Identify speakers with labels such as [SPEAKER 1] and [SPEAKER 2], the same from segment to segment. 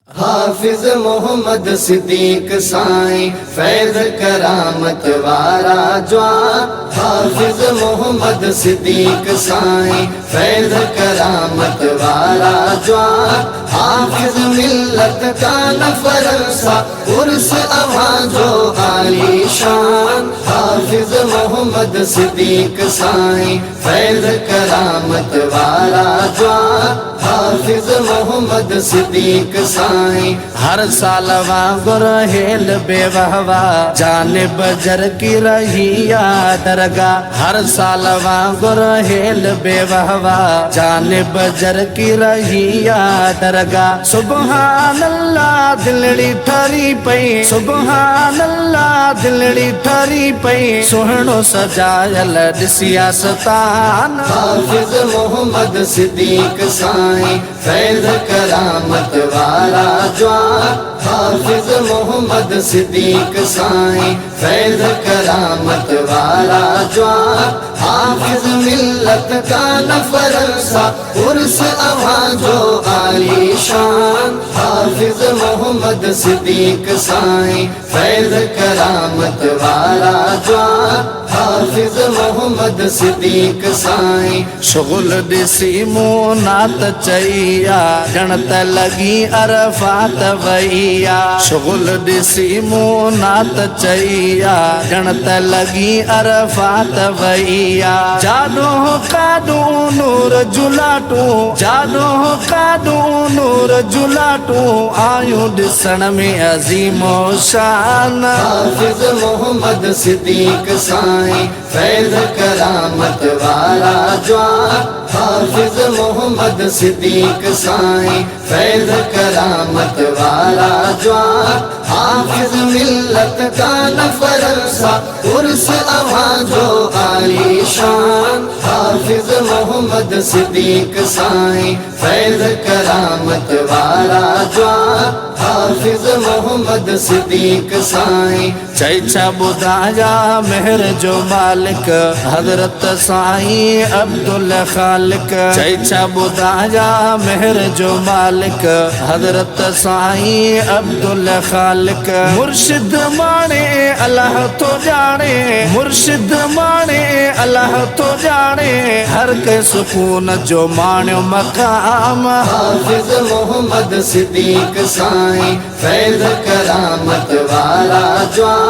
[SPEAKER 1] हाफिज मोहम्मद सिद्दीक साईं फैज़ करामत वारा जवान। हाफिज मोहम्मद सिद्दीक साईं फैज़ करामत वारा जवान। हाफिज मिल्लत का नफरसा उर्स आवाज़ो आली शान। हाफिज मोहम्मद सिद्दीक साईं फैज़ करामत वारा जवान। हाफिज मोहम्मद सिद्दीक साईं हर साल वांगुर हेल बेवहवा जानिब जर की रहिया दरगाह। हर साल वांगुर हेल बेवहवा जानिब जर की रहिया दरगाह। सुबहान अल्लाह दिलड़ी ठरी पई, सुबहान अल्लाह दिलड़ी ठरी पई, सुहणो सजायल ॾिसिया सतान। हाफिज मोहम्मद सिद्दीक साईं फैज़ करामत वारा जवान। हाफिज मोहम्मद सिद्दीक साईं फैज़ करामत वारा जवान। हाफिज मिल्लत का नफरसा उर्स आवाज़ो आली शान। हाफिज मोहम्मद सिद्दीक साईं फैज़ करामत वारा जवान। हाफिज मोहम्मद सिद्दीक साईं शुगुल ॾिसी मूं नात चईया ॼणत लॻी अरफात वईया। शुगुल ॾिसी मूं नात चईया ॼणत लॻी अरफात वईया। जाॾो काॾो नूर जुलाटूं, जाॾो काॾो नूर जुलाटूं, आयूं ॾिसण में अज़ीमो शान। हाफिज मोहम्मद सिद्दीक साईं फैज़ करामत वारा जवान। हाफिज मोहम्मद सिद्दीक साईं फैज़ करामत वारा जवान। हाफिज मिल्लत का नफरसा उर्स आवाज़ो आली शान। हाफिज मोहम्मद सिद्दीक साईं फैज़ करामत वारा जवान। हाफिज मोहम्मद सिद्दीक साईं चई छा ॿुधाया मेहर जो मालिक हज़रत साईं अब्दुल खालिक। चई छा ॿुधाया मेहर जो मालिक हज़रत साईं अब्दुल खालिक। मुर्शिद माणे अल्लाह तो जाने, मुर्शिद माणे अल्लाह तो जाने, हर के सुकून जो माण्यो मकाम। हाफिज मोहम्मद सिद्दीक साईं फैज़ करामत वारा जवान।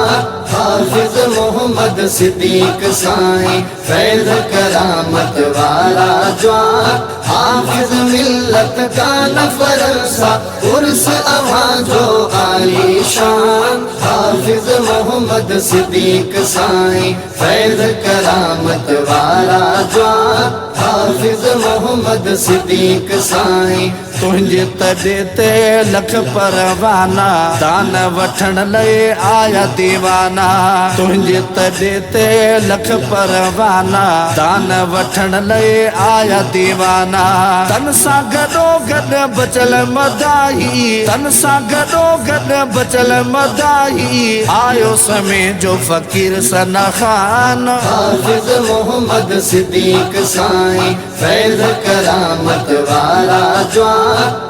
[SPEAKER 1] हाफिज मोहम्मद सिद्दीक साईं फैज़ करामत वारा जवान। हाफिज मिल्लत का नफरसा उर्स आवाज़ो आली शान। हाफिज मोहम्मद सिद्दीक साईं फैज़ करामत वारा जवान। हाफिज मोहम्मद सिद्दीक साईं तुंहिंजे तॾे ते लख परवाना दान वठण लाइ आया दीवाना। तुंहिंजे तॾे ते लख परवाना दान वठण लाइ आया दीवाना। तन सां गॾो गॾु बचल मदाही, तन सां गॾो गॾु बचल मदाही, आयो समय जो फ़कीर सना ख़ान। हाफिज मोहम्मद सिद्दीक साईं फैज़ करामत वारा जवान।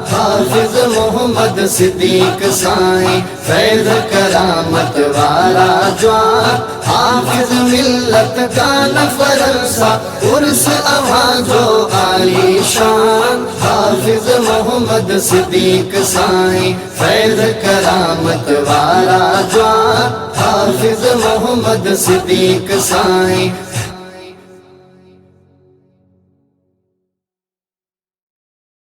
[SPEAKER 1] हाफिज मोहम्मद सिद्दीक साईं फैज़ करामत वारा जवान। हाफिज मिल्लत का नफरसा उर्स आवाज़ो आली शान। हाफिज मोहम्मद सिद्दीक साईं फैज़ करामत वारा जवान। हाफिज मोहम्मद सिद्दीक साईं